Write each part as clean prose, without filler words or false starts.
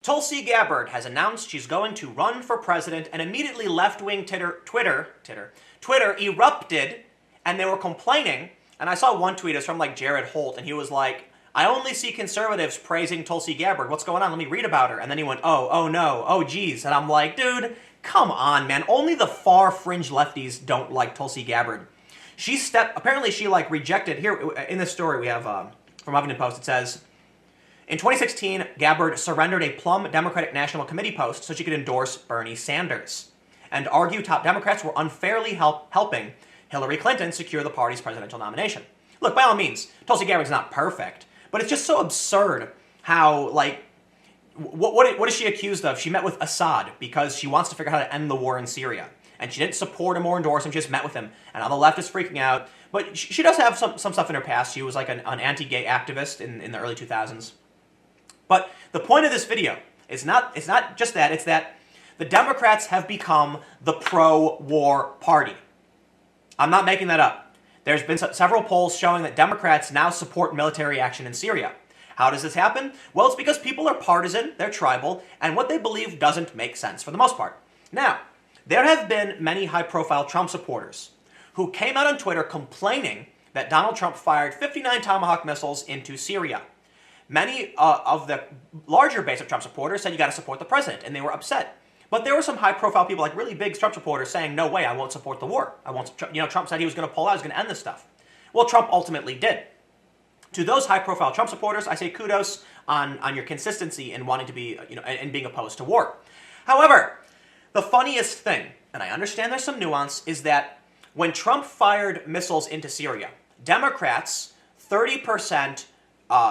Tulsi Gabbard has announced she's going to run for president, and immediately left-wing Twitter erupted, and they were complaining. And I saw one tweet, it's from like Jared Holt, and he was like, I only see conservatives praising Tulsi Gabbard. What's going on? Let me read about her. And then he went, oh no, oh geez. And I'm like, dude, come on, man. Only the far fringe lefties don't like Tulsi Gabbard. Apparently she like rejected, here in this story we have from Huffington Post, it says, in 2016, Gabbard surrendered a plum Democratic National Committee post so she could endorse Bernie Sanders and argue top Democrats were unfairly helping Hillary Clinton secure the party's presidential nomination. Look, by all means, Tulsi Gabbard's not perfect, but it's just so absurd how, like, what is she accused of? She met with Assad because she wants to figure out how to end the war in Syria. And she didn't support him or endorse him, she just met with him. And now the left is freaking out. But she does have some stuff in her past. She was like an anti-gay activist in the early 2000s. But the point of this video is it's not just that, it's that the Democrats have become the pro-war party. I'm not making that up. There's been several polls showing that Democrats now support military action in Syria. How does this happen? Well, it's because people are partisan, they're tribal, and what they believe doesn't make sense for the most part. Now, there have been many high-profile Trump supporters who came out on Twitter complaining that Donald Trump fired 59 Tomahawk missiles into Syria. Many of the larger base of Trump supporters said you got to support the president, and they were upset. But there were some high-profile people, like really big Trump supporters, saying, "No way, I won't support the war. Trump said he was going to pull out, he was going to end this stuff." Well, Trump ultimately did. To those high-profile Trump supporters, I say kudos on your consistency in wanting to be, and being opposed to war. However, the funniest thing, and I understand there's some nuance, is that when Trump fired missiles into Syria, Democrats, 30%.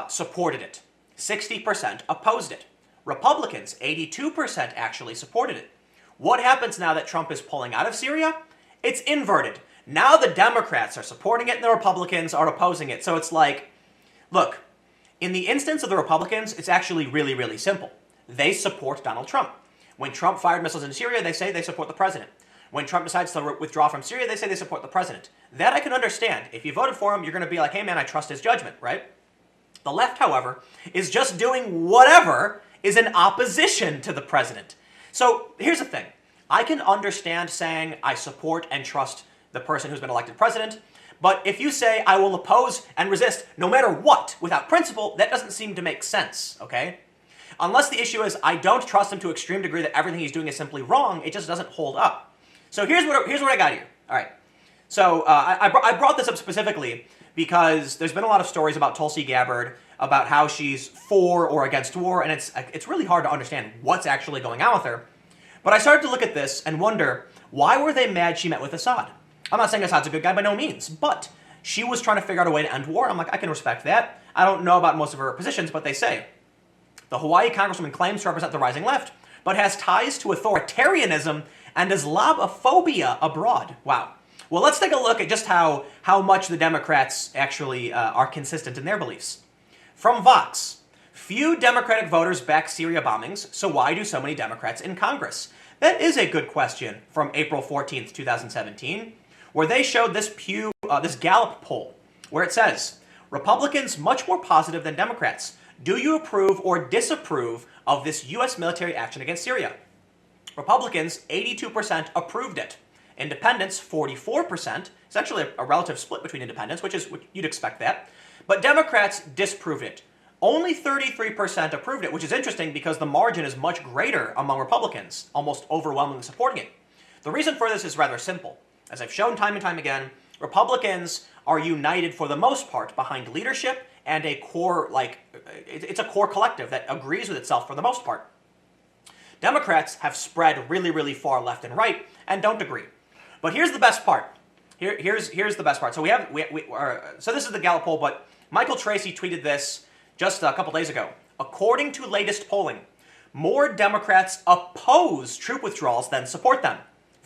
Supported it. 60% opposed it. Republicans, 82% actually supported it. What happens now that Trump is pulling out of Syria? It's inverted. Now the Democrats are supporting it and the Republicans are opposing it. So it's like, look, in the instance of the Republicans, it's actually really, really simple. They support Donald Trump. When Trump fired missiles into Syria, they say they support the president. When Trump decides to withdraw from Syria, they say they support the president. That I can understand. If you voted for him, you're going to be like, hey man, I trust his judgment, right? The left, however, is just doing whatever is in opposition to the president. So here's the thing. I can understand saying I support and trust the person who's been elected president, but if you say I will oppose and resist no matter what without principle, that doesn't seem to make sense, okay? Unless the issue is I don't trust him to an extreme degree that everything he's doing is simply wrong, it just doesn't hold up. So here's what I got here. All right. So I brought this up specifically because there's been a lot of stories about Tulsi Gabbard, about how she's for or against war, and it's really hard to understand what's actually going on with her. But I started to look at this and wonder, why were they mad she met with Assad? I'm not saying Assad's a good guy by no means, but she was trying to figure out a way to end war. I'm like, I can respect that. I don't know about most of her positions, but they say the Hawaii congresswoman claims to represent the rising left, but has ties to authoritarianism and Islamophobia abroad. Wow. Well, let's take a look at just how much the Democrats actually are consistent in their beliefs. From Vox, few Democratic voters back Syria bombings, so why do so many Democrats in Congress? That is a good question from April 14th, 2017, where they showed this Gallup poll, where it says, Republicans much more positive than Democrats. Do you approve or disapprove of this U.S. military action against Syria? Republicans, 82% approved it. Independents, 44%. It's actually a relative split between independents, which you'd expect that. But Democrats disproved it. Only 33% approved it, which is interesting because the margin is much greater among Republicans, almost overwhelmingly supporting it. The reason for this is rather simple. As I've shown time and time again, Republicans are united for the most part behind leadership and a core, it's a core collective that agrees with itself for the most part. Democrats have spread really, really far left and right and don't agree. But here's the best part. Here's the best part. So so this is the Gallup poll, but Michael Tracy tweeted this just a couple days ago. According to latest polling, more Democrats oppose troop withdrawals than support them.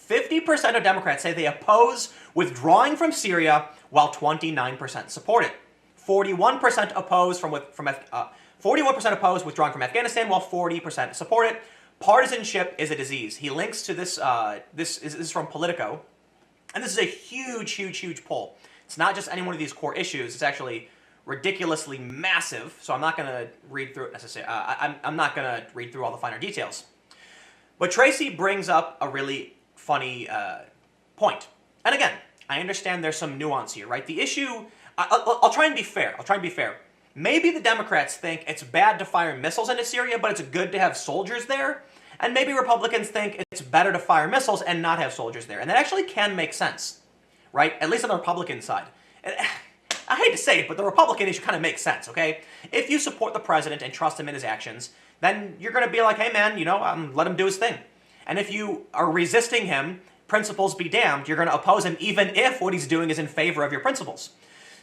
50% of Democrats say they oppose withdrawing from Syria, while 29% support it. 41% oppose 41% oppose withdrawing from Afghanistan, while 40% support it. Partisanship is a disease. He links to this. This is from Politico, and this is a huge, huge, huge poll. It's not just any one of these core issues. It's actually ridiculously massive, so I'm not going to read through it necessarily. I'm not going to read through all the finer details. But Tracy brings up a really funny point. And again, I understand there's some nuance here, right? The issue, I'll try and be fair. Maybe the Democrats think it's bad to fire missiles into Syria, but it's good to have soldiers there. And maybe Republicans think it's better to fire missiles and not have soldiers there. And that actually can make sense, right? At least on the Republican side. And I hate to say it, but the Republican issue kind of makes sense, okay? If you support the president and trust him in his actions, then you're going to be like, hey man, let him do his thing. And if you are resisting him, principles be damned, you're going to oppose him even if what he's doing is in favor of your principles.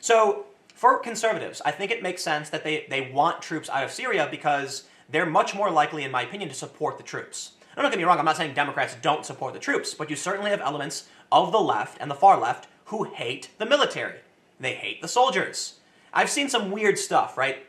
So for conservatives, I think it makes sense that they want troops out of Syria because they're much more likely, in my opinion, to support the troops. Now, don't get me wrong, I'm not saying Democrats don't support the troops, but you certainly have elements of the left and the far left who hate the military. They hate the soldiers. I've seen some weird stuff, right?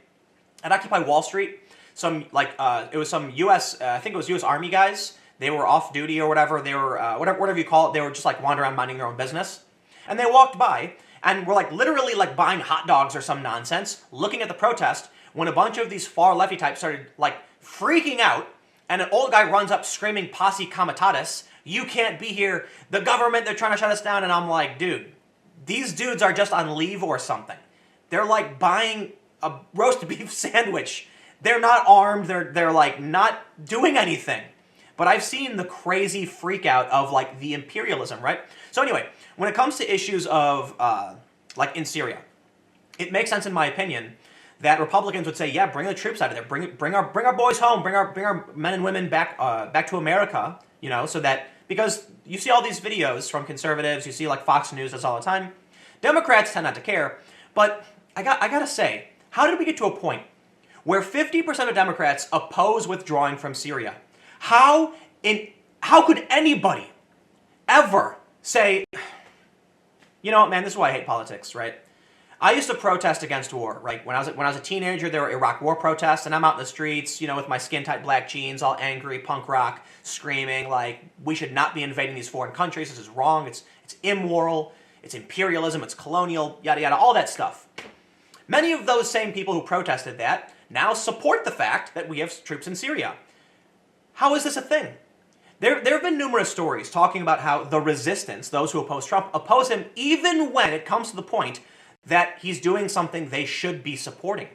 At Occupy Wall Street, it was some U.S., I think it was U.S. Army guys. They were off duty or whatever. They were, whatever you call it, they were just like wandering around minding their own business. And they walked by and were like literally like buying hot dogs or some nonsense, looking at the protest, when a bunch of these far lefty types started like freaking out, and an old guy runs up screaming "Posse Comitatus, you can't be here, the government, they're trying to shut us down." And I'm like, dude, these dudes are just on leave or something. They're like buying a roast beef sandwich. They're not armed, they're like not doing anything. But I've seen the crazy freak out of like the imperialism, right? So anyway, when it comes to issues of like in Syria, it makes sense in my opinion that Republicans would say, yeah, bring the troops out of there, bring our boys home, bring our men and women back to America, so that, because you see all these videos from conservatives, you see like Fox News does all the time. Democrats tend not to care, but I gotta say, how did we get to a point where 50% of Democrats oppose withdrawing from Syria? How could anybody ever say, you know what, man, this is why I hate politics, right? I used to protest against war, right? When I was a teenager, there were Iraq war protests, and I'm out in the streets, with my skin-tight black jeans, all angry, punk rock, screaming like, we should not be invading these foreign countries, this is wrong, it's immoral, it's imperialism, it's colonial, yada yada, all that stuff. Many of those same people who protested that now support the fact that we have troops in Syria. How is this a thing? There have been numerous stories talking about how the resistance, those who oppose Trump, oppose him even when it comes to the point that he's doing something they should be supporting.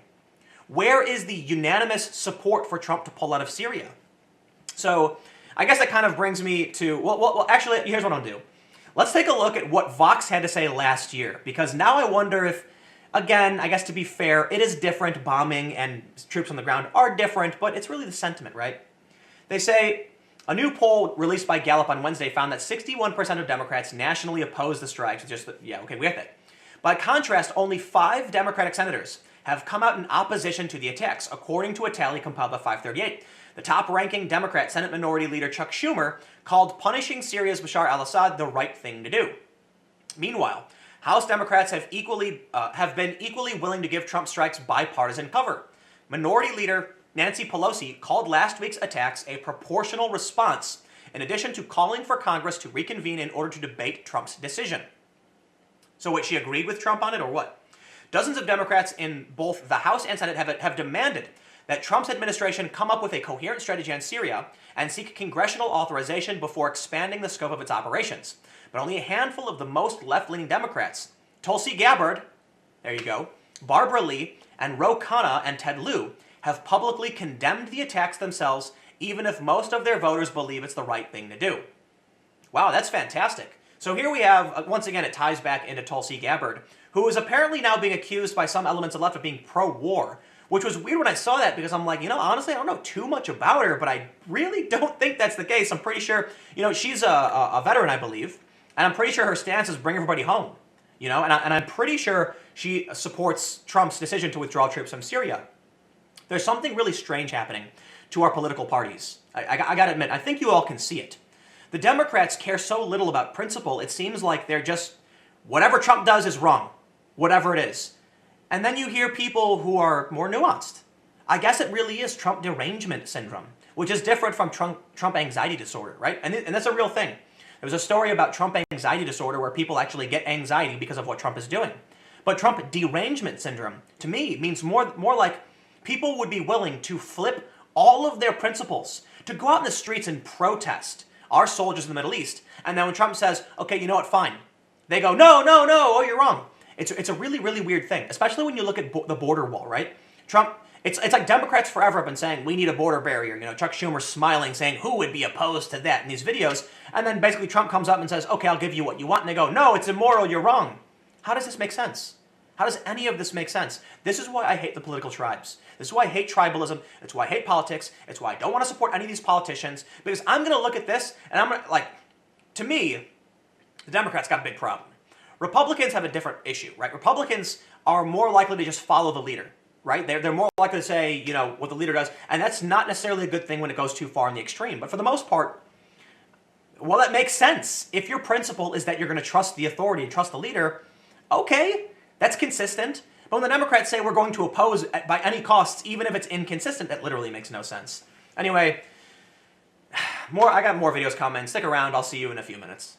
Where is the unanimous support for Trump to pull out of Syria? So I guess that kind of brings me to, well, actually, here's what I'll do. Let's take a look at what Vox had to say last year, because now I wonder if, again, I guess to be fair, it is different. Bombing and troops on the ground are different, but it's really the sentiment, right? They say, a new poll released by Gallup on Wednesday found that 61% of Democrats nationally oppose the strikes. We got that. By contrast, only 5 Democratic senators have come out in opposition to the attacks, according to a tally compiled by 538. The top-ranking Democrat Senate Minority Leader Chuck Schumer called punishing Syria's Bashar al-Assad the right thing to do. Meanwhile, House Democrats have been equally willing to give Trump strikes bipartisan cover. Minority Leader Nancy Pelosi called last week's attacks a proportional response, in addition to calling for Congress to reconvene in order to debate Trump's decision. So wait, she agreed with Trump on it, or what? Dozens of Democrats in both the House and Senate have demanded that Trump's administration come up with a coherent strategy on Syria and seek congressional authorization before expanding the scope of its operations. But only a handful of the most left-leaning Democrats, Tulsi Gabbard, there you go, Barbara Lee, and Ro Khanna and Ted Lieu, have publicly condemned the attacks themselves, even if most of their voters believe it's the right thing to do. Wow, that's fantastic. So here we have, once again, it ties back into Tulsi Gabbard, who is apparently now being accused by some elements of left of being pro-war, which was weird when I saw that, because I'm like, honestly, I don't know too much about her, but I really don't think that's the case. I'm pretty sure, she's a veteran, I believe, and I'm pretty sure her stance is bring everybody home, and I'm pretty sure she supports Trump's decision to withdraw troops from Syria. There's something really strange happening to our political parties. I gotta admit, I think you all can see it. The Democrats care so little about principle, it seems like they're just, whatever Trump does is wrong, whatever it is. And then you hear people who are more nuanced. I guess it really is Trump derangement syndrome, which is different from Trump anxiety disorder, right? And that's a real thing. There was a story about Trump anxiety disorder where people actually get anxiety because of what Trump is doing. But Trump derangement syndrome, to me, means more like people would be willing to flip all of their principles, to go out in the streets and protest our soldiers in the Middle East. And then when Trump says, okay, you know what, fine. They go, no, no, no, oh, you're wrong. It's a really, really weird thing, especially when you look at the border wall, right? Trump, it's like Democrats forever have been saying, we need a border barrier. You know, Chuck Schumer smiling, saying, who would be opposed to that in these videos? And then basically Trump comes up and says, okay, I'll give you what you want. And they go, no, it's immoral, you're wrong. How does this make sense? How does any of this make sense? This is why I hate the political tribes. This is why I hate tribalism. It's why I hate politics. It's why I don't want to support any of these politicians. Because I'm going to look at this, and I'm going to, like, to me, the Democrats got a big problem. Republicans have a different issue, right? Republicans are more likely to just follow the leader, right? They're more likely to say, you know, what the leader does, and that's not necessarily a good thing when it goes too far in the extreme. But for the most part, well, that makes sense. If your principle is that you're going to trust the authority and trust the leader, okay, that's consistent. But when the Democrats say we're going to oppose by any costs, even if it's inconsistent, that literally makes no sense. Anyway, I got more videos coming. Stick around. I'll see you in a few minutes.